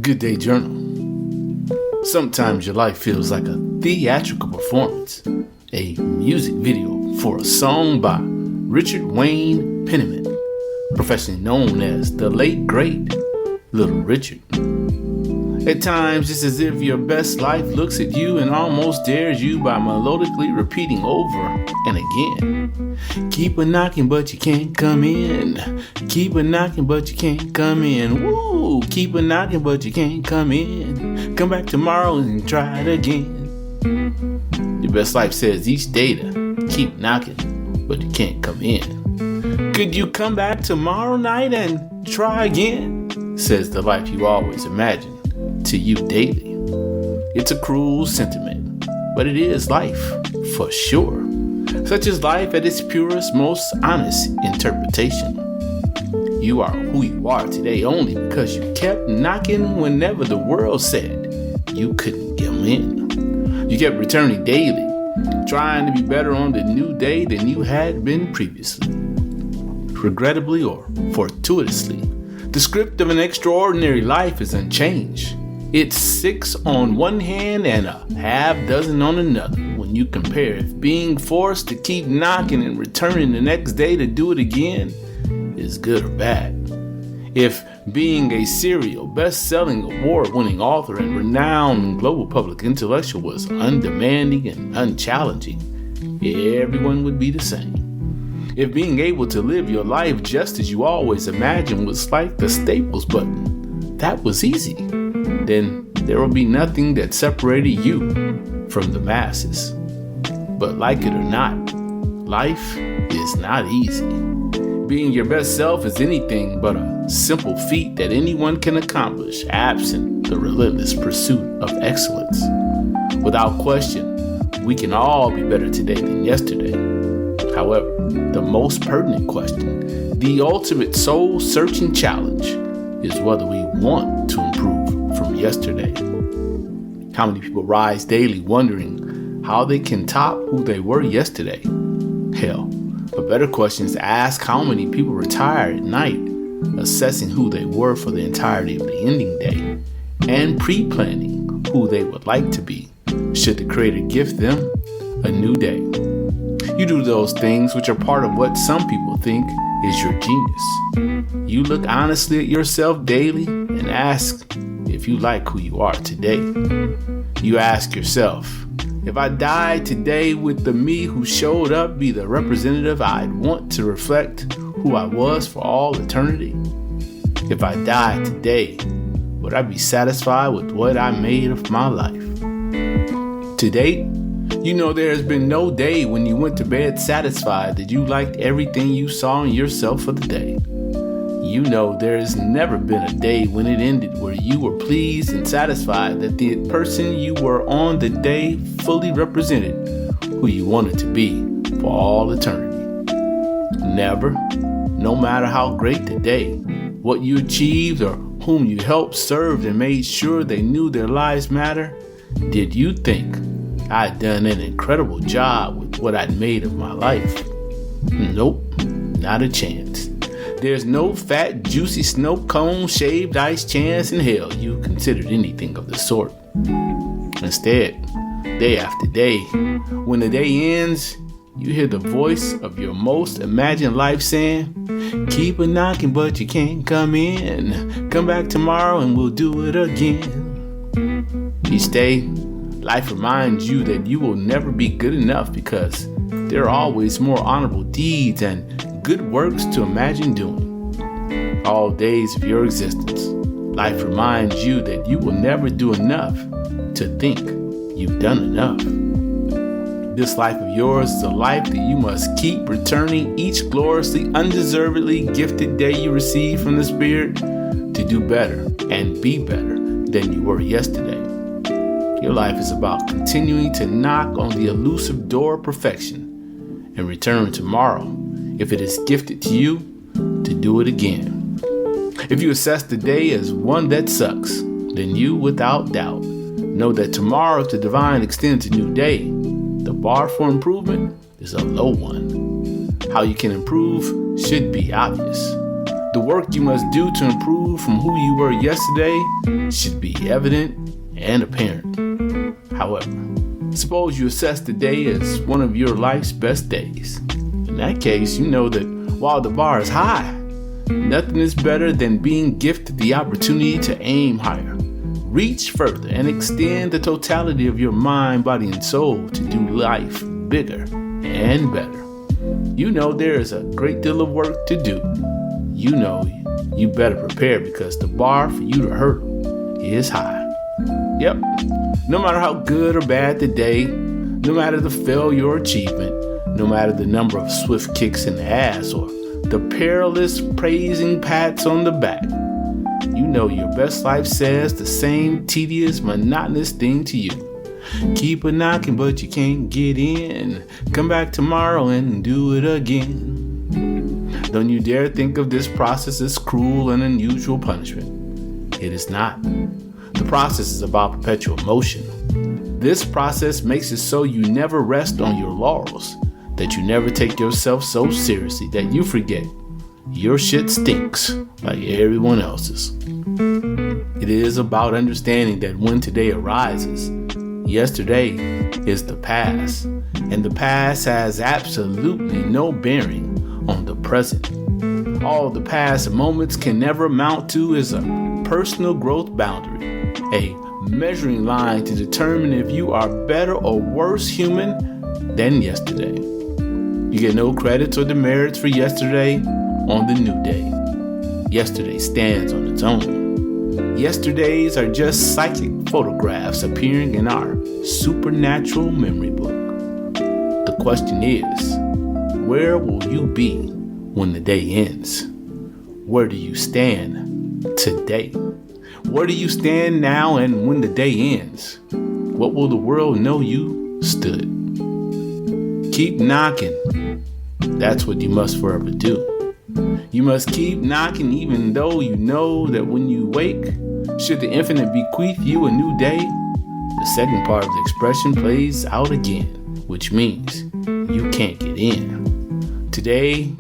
Good Day Journal. Sometimes your life feels like a theatrical performance, a music video for a song by Richard Wayne Penniman, professionally known as the late great Little Richard. At times, it's as if your best life looks at you and almost dares you by melodically repeating over and again. Keep a knocking, but you can't come in. Keep a knocking, but you can't come in. Woo! Keep a knocking, but you can't come in. Come back tomorrow and try it again. Your best life says each day to keep knocking, but you can't come in. Could you come back tomorrow night and try again? Says the life you always imagined to you daily. It's a cruel sentiment, but it is life for sure. Such is life at its purest, most honest interpretation. You are who you are today only because you kept knocking whenever the world said you couldn't get in. You kept returning daily, trying to be better on the new day than you had been previously. Regrettably or fortuitously, the script of an extraordinary life is unchanged. It's 6 on one hand and a half dozen on another when you compare if being forced to keep knocking and returning the next day to do it again is good or bad. If being a serial, best-selling, award-winning author and renowned global public intellectual was undemanding and unchallenging, everyone would be the same. If being able to live your life just as you always imagined was like the Staples button, that was easy, then there will be nothing that separated you from the masses. But like it or not, life is not easy. Being your best self is anything but a simple feat that anyone can accomplish absent the relentless pursuit of excellence. Without question, we can all be better today than yesterday. However, the most pertinent question, the ultimate soul-searching challenge, is whether we want to improve from yesterday. How many people rise daily wondering how they can top who they were yesterday? Hell, a better question is to ask how many people retire at night assessing who they were for the entirety of the ending day and pre-planning who they would like to be should the Creator gift them a new day. You do those things which are part of what some people think is your genius. You look honestly at yourself daily and ask if you like who you are today. You ask yourself, if I died today, would the me who showed up be the representative I'd want to reflect who I was for all eternity? If I died today, would I be satisfied with what I made of my life? To date, you know there has been no day when you went to bed satisfied that you liked everything you saw in yourself for the day. You know there has never been a day when it ended where you were pleased and satisfied that the person you were on the day fully represented who you wanted to be for all eternity. Never, no matter how great the day, what you achieved or whom you helped, served, and made sure they knew their lives matter, did you think I'd done an incredible job with what I'd made of my life? Nope, not a chance. There's no fat, juicy snow cone, shaved ice chance in hell you considered anything of the sort. Instead, day after day, when the day ends, you hear the voice of your most imagined life saying, keep a knocking, but you can't come in. Come back tomorrow and we'll do it again. Each day, life reminds you that you will never be good enough because there are always more honorable deeds and good works to imagine doing. All days of your existence, life reminds you that you will never do enough to think you've done enough. This life of yours is a life that you must keep returning each gloriously, undeservedly gifted day you receive from the Spirit to do better and be better than you were yesterday. Your life is about continuing to knock on the elusive door of perfection and return tomorrow, if it is gifted to you, to do it again. If you assess the day as one that sucks, then you, without doubt, know that tomorrow, if the divine extends a new day, the bar for improvement is a low one. How you can improve should be obvious. The work you must do to improve from who you were yesterday should be evident and apparent. However, suppose you assess the day as one of your life's best days. In that case, you know that while the bar is high, nothing is better than being gifted the opportunity to aim higher, reach further, and extend the totality of your mind, body, and soul to do life bigger and better. You know there is a great deal of work to do. You know you better prepare because the bar for you to hurdle is high. Yep, no matter how good or bad the day, no matter the failure or achievement, no matter the number of swift kicks in the ass or the perilous praising pats on the back, you know your best life says the same tedious, monotonous thing to you. Keep a knocking, but you can't get in. Come back tomorrow and do it again. Don't you dare think of this process as cruel and unusual punishment. It is not. The process is about perpetual motion. This process makes it so you never rest on your laurels, that you never take yourself so seriously that you forget your shit stinks like everyone else's. It is about understanding that when today arises, yesterday is the past, and the past has absolutely no bearing on the present. All the past moments can never amount to is a personal growth boundary, a measuring line to determine if you are better or worse human than yesterday. You get no credits or demerits for yesterday on the new day. Yesterday stands on its own. Yesterdays are just psychic photographs appearing in our supernatural memory book. The question is, where will you be when the day ends? Where do you stand today? Where do you stand now and when the day ends? What will the world know you stood? Keep knocking. That's what you must forever do. You must keep knocking even though you know that when you wake, should the infinite bequeath you a new day, the second part of the expression plays out again, which means you can't get in. Today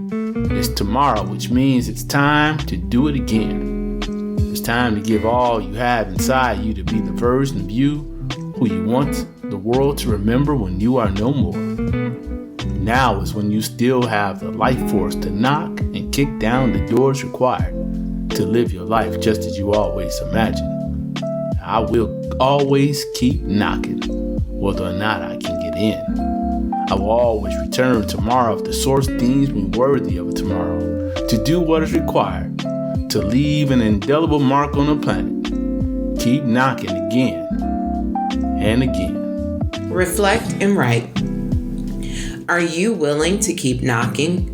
is tomorrow, which means it's time to do it again. It's time to give all you have inside you to be the version of you who you want the world to remember when you are no more. Now is when you still have the life force to knock and kick down the doors required to live your life just as you always imagined. I will always keep knocking, whether or not I can get in. I will always return tomorrow if the source deems me worthy of a tomorrow, to do what is required, to leave an indelible mark on the planet. Keep knocking again and again. Reflect and write. Are you willing to keep knocking?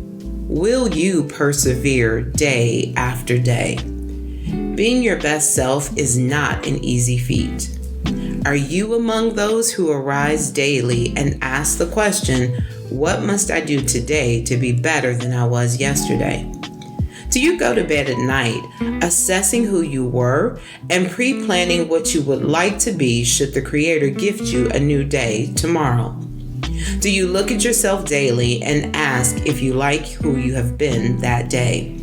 Will you persevere day after day? Being your best self is not an easy feat. Are you among those who arise daily and ask the question, what must I do today to be better than I was yesterday? Do you go to bed at night assessing who you were and pre-planning what you would like to be should the Creator gift you a new day tomorrow? Do you look at yourself daily and ask if you like who you have been that day?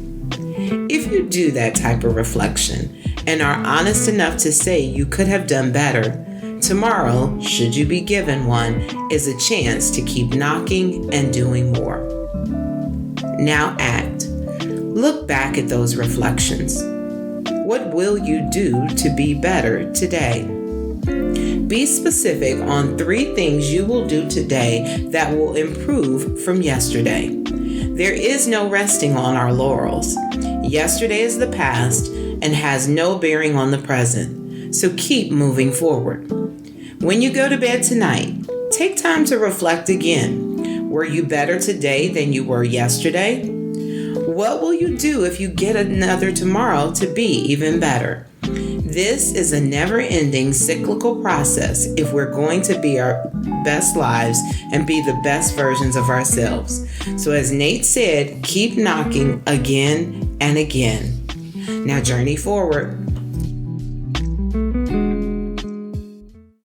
If you do that type of reflection and are honest enough to say you could have done better, tomorrow, should you be given one, is a chance to keep knocking and doing more. Now act. Look back at those reflections. What will you do to be better today? Be specific on 3 things you will do today that will improve from yesterday. There is no resting on our laurels. Yesterday is the past and has no bearing on the present, so keep moving forward. When you go to bed tonight, take time to reflect again. Were you better today than you were yesterday? What will you do if you get another tomorrow to be even better? This is a never-ending cyclical process if we're going to be our best lives and be the best versions of ourselves. So as Nate said, keep knocking again and again. Now journey forward.